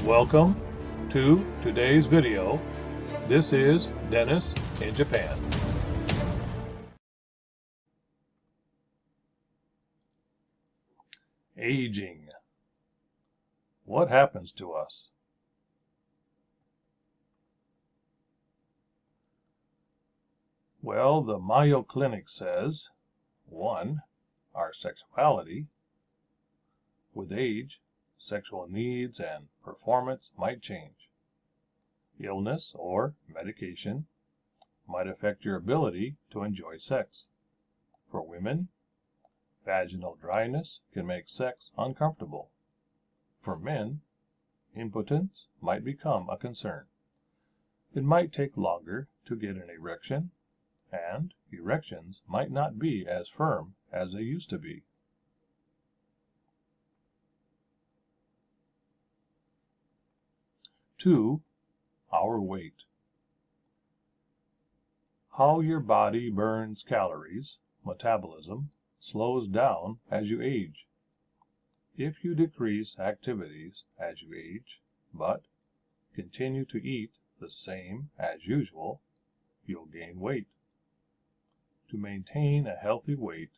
Welcome to today's video. This is Dennis in Japan. Aging. What happens to us? Well, the MAYO CLINIC says, 1. Our sexuality. With age, sexual needs and performance might change. Illness or medication might affect your ability to enjoy sex. For women, vaginal dryness can make sex uncomfortable. For men, impotence might become a concern. It might take longer to get an erection, and erections might not be as firm as they used to be. Two, our weight. How your body burns calories, metabolism, slows down as you age. If you decrease activities as you age, but continue to eat the same as usual, you'll gain weight. To maintain a healthy weight,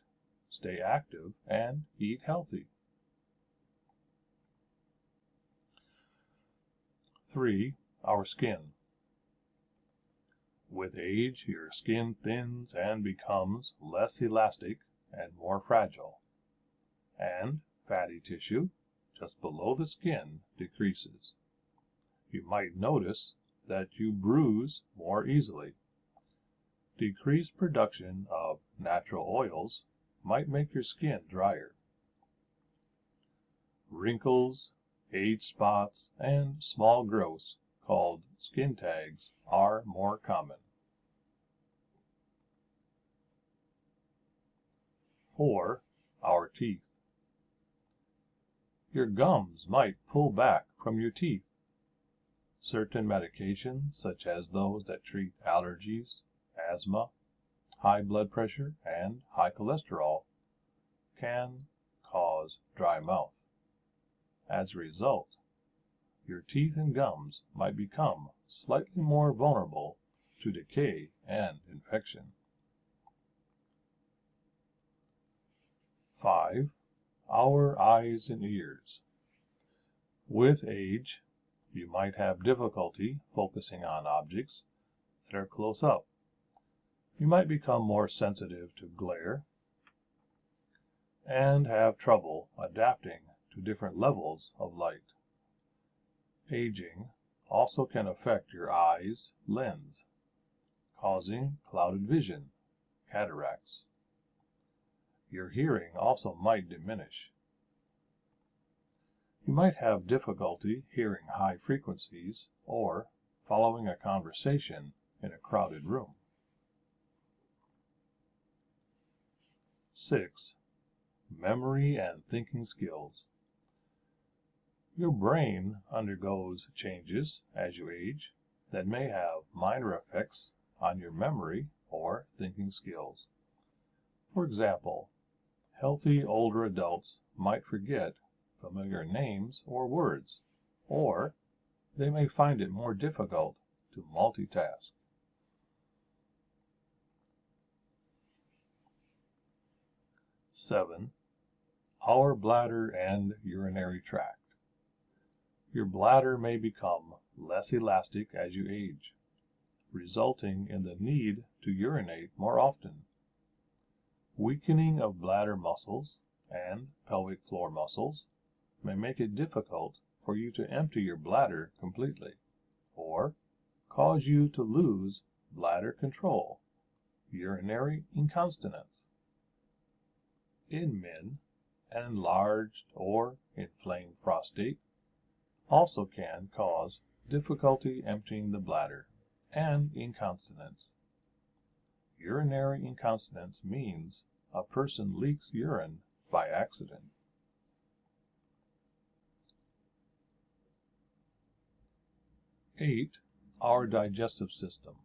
stay active and eat healthy. 3. Our skin. With age, your skin thins and becomes less elastic and more fragile, and fatty tissue just below the skin decreases. You might notice that you bruise more easily. Decreased production of natural oils might make your skin drier. Wrinkles, age spots, and small growths called skin tags are more common. 4. Our teeth. Your gums might pull back from your teeth. Certain medications, such as those that treat allergies, asthma, high blood pressure, and high cholesterol, can cause dry mouth. As a result, your teeth and gums might become slightly more vulnerable to decay and infection. 5. Our eyes and ears. With age, you might have difficulty focusing on objects that are close up. You might become more sensitive to glare and have trouble adapting to different levels of light. Aging also can affect your eyes' lens, causing clouded vision, cataracts. Your hearing also might diminish. You might have difficulty hearing high frequencies or following a conversation in a crowded room. 6. Memory and thinking skills. Your brain undergoes changes as you age that may have minor effects on your memory or thinking skills. For example, healthy older adults might forget familiar names or words, or they may find it more difficult to multitask. 7. Our bladder and urinary tract. Your bladder may become less elastic as you age, resulting in the need to urinate more often. Weakening of bladder muscles and pelvic floor muscles may make it difficult for you to empty your bladder completely, or cause you to lose bladder control, urinary incontinence. In men, an enlarged or inflamed prostate also can cause difficulty emptying the bladder and incontinence. Urinary incontinence means a person leaks urine by accident. 8. Our digestive system.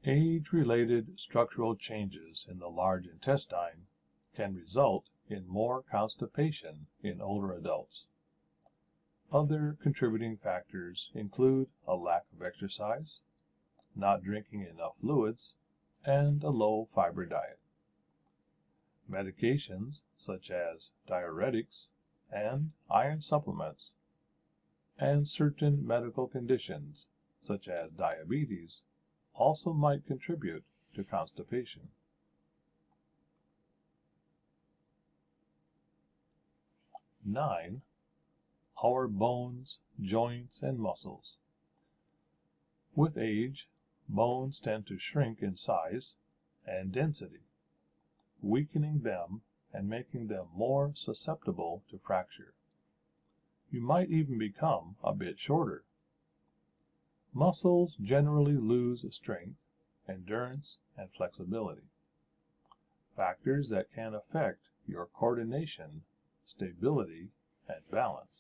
Age-related structural changes in the large intestine can result in more constipation in older adults. Other contributing factors include a lack of exercise, not drinking enough fluids, and a low fiber diet. Medications such as diuretics and iron supplements, and certain medical conditions such as diabetes also might contribute to constipation. 9. Our bones, joints, and muscles. With age, bones tend to shrink in size and density, weakening them and making them more susceptible to fracture. You might even become a bit shorter. Muscles generally lose strength, endurance, and flexibility, factors that can affect your coordination, stability, and balance.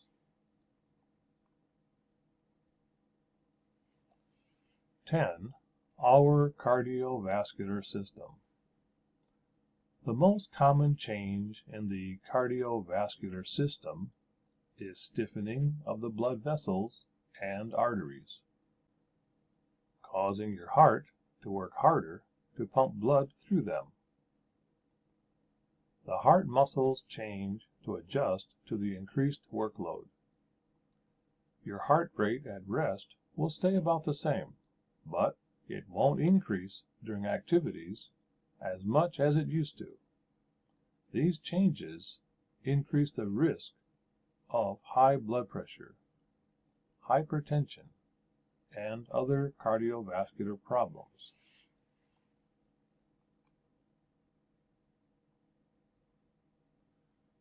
10. Our cardiovascular system. The most common change in the cardiovascular system is stiffening of the blood vessels and arteries, causing your heart to work harder to pump blood through them. The heart muscles change to adjust to the increased workload. Your heart rate at rest will stay about the same, but it won't increase during activities as much as it used to. These changes increase the risk of high blood pressure, hypertension, and other cardiovascular problems.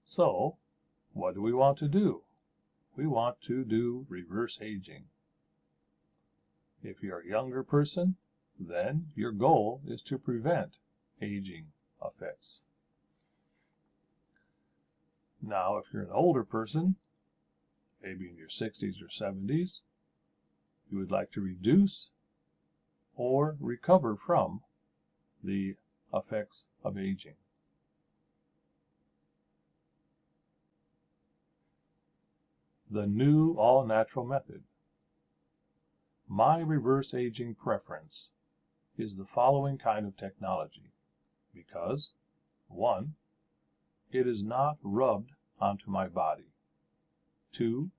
So, what do we want to do? We want to do reverse aging. If you're a younger person, then your goal is to prevent aging effects. Now, if you're an older person, maybe in your 60s or 70s, you would like to reduce or recover from the effects of aging. The new all-natural method. My reverse aging preference is the following kind of technology because, 1, it is not rubbed onto my body. 2,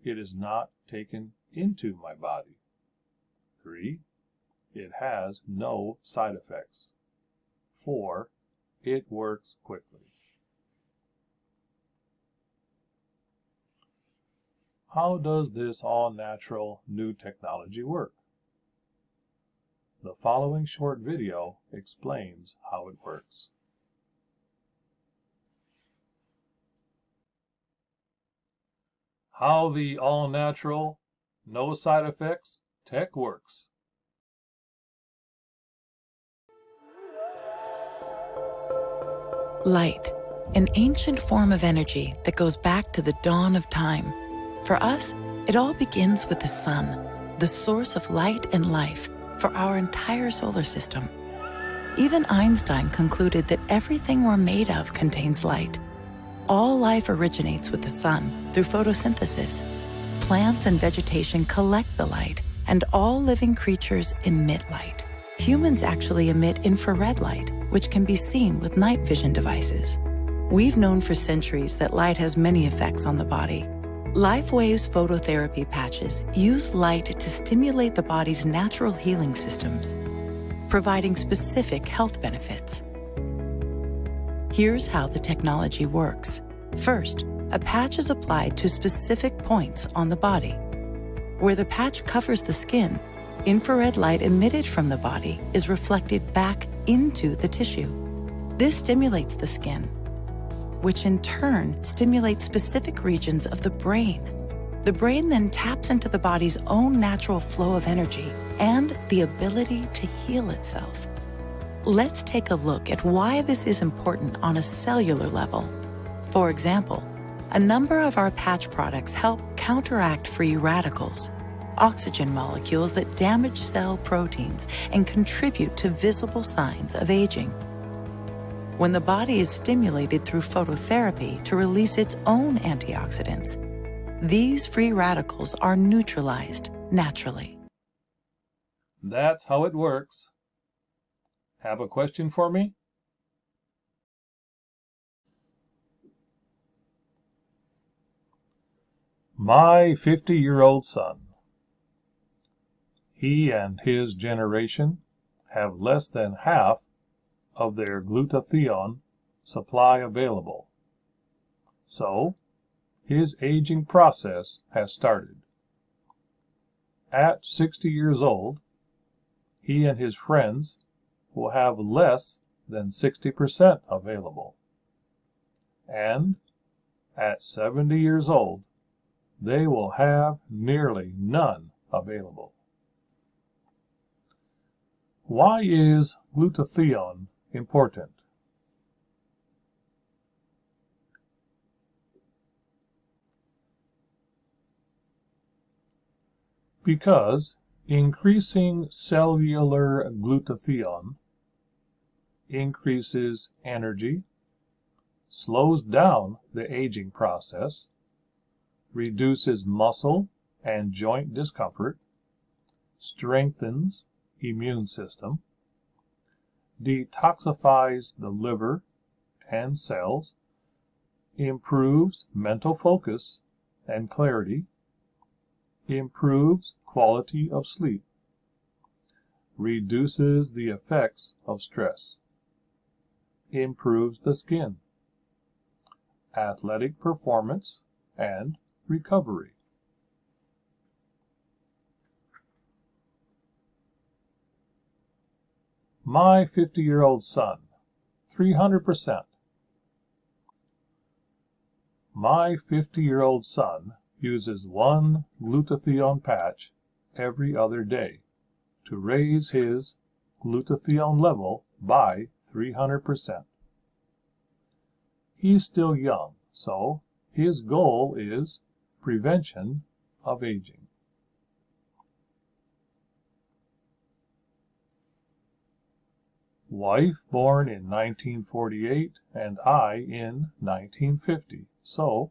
it is not taken into my body. 3, it has no side effects. 4, it works quickly. How does this all-natural new technology work? The following short video explains how it works. How the all-natural, no side effects tech works. Light, an ancient form of energy that goes back to the dawn of time. For us, it all begins with the sun, the source of light and life for our entire solar system. Even Einstein concluded that everything we're made of contains light. All life originates with the sun through photosynthesis. Plants and vegetation collect the light, and all living creatures emit light. Humans actually emit infrared light, which can be seen with night vision devices. We've known for centuries that light has many effects on the body. LifeWave's phototherapy patches use light to stimulate the body's natural healing systems, providing specific health benefits. Here's how the technology works. First, a patch is applied to specific points on the body. Where the patch covers the skin, infrared light emitted from the body is reflected back into the tissue. This stimulates the skin, which in turn stimulates specific regions of the brain. The brain then taps into the body's own natural flow of energy and the ability to heal itself. Let's take a look at why this is important on a cellular level. For example, a number of our patch products help counteract free radicals, oxygen molecules that damage cell proteins and contribute to visible signs of aging. When the body is stimulated through phototherapy to release its own antioxidants, these free radicals are neutralized naturally. That's how it works. Have a question for me? My 50-year-old son. He and his generation have less than half of their glutathione supply available. So, his aging process has started. At 60 years old, he and his friends will have less than 60% available. And at 70 years old, they will have nearly none available. Why is glutathione important? Because increasing cellular glutathione increases energy, slows down the aging process, reduces muscle and joint discomfort, strengthens immune system, detoxifies the liver and cells, improves mental focus and clarity, improves quality of sleep, reduces the effects of stress, improves the skin, athletic performance, and recovery. My 50-year-old son, 300%. My 50-year-old son uses one glutathione patch every other day to raise his glutathione level by 300%. He's still young, so his goal is prevention of aging. Wife born in 1948 and I in 1950. So,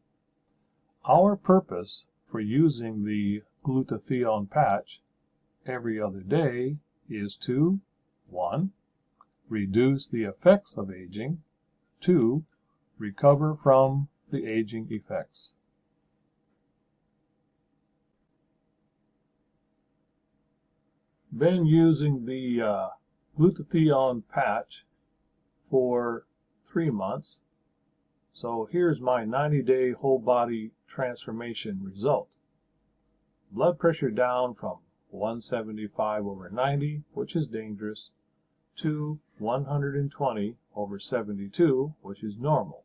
our purpose for using the glutathione patch every other day is to 1. Reduce the effects of aging, 2. Recover from the aging effects. Been using the glutathione patch for 3 months. So here's my 90-day whole body transformation result. Blood pressure down from 175/90, which is dangerous, to 120/72, which is normal.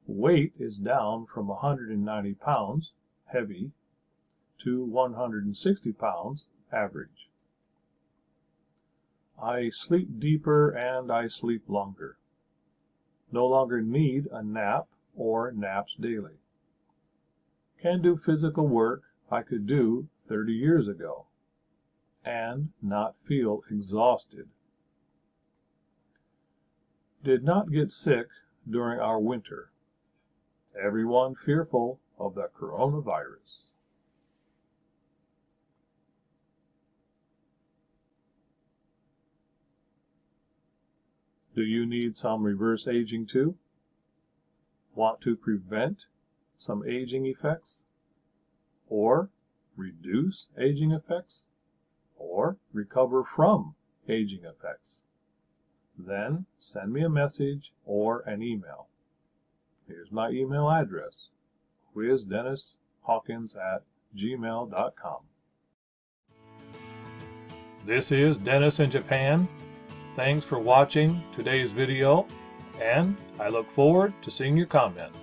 Weight is down from 190 pounds, heavy, to 160 pounds, average. I sleep deeper and I sleep longer. No longer need a nap or naps daily. Can do physical work I could do 30 years ago and not feel exhausted. Did not get sick during our winter. Everyone fearful of the coronavirus. Do you need some reverse aging too? Want to prevent some aging effects? Or reduce aging effects? Or recover from aging effects? Then send me a message or an email. Here's my email address, quizdenishawkins@gmail.com. This is Dennis in Japan. Thanks for watching today's video, and I look forward to seeing your comments.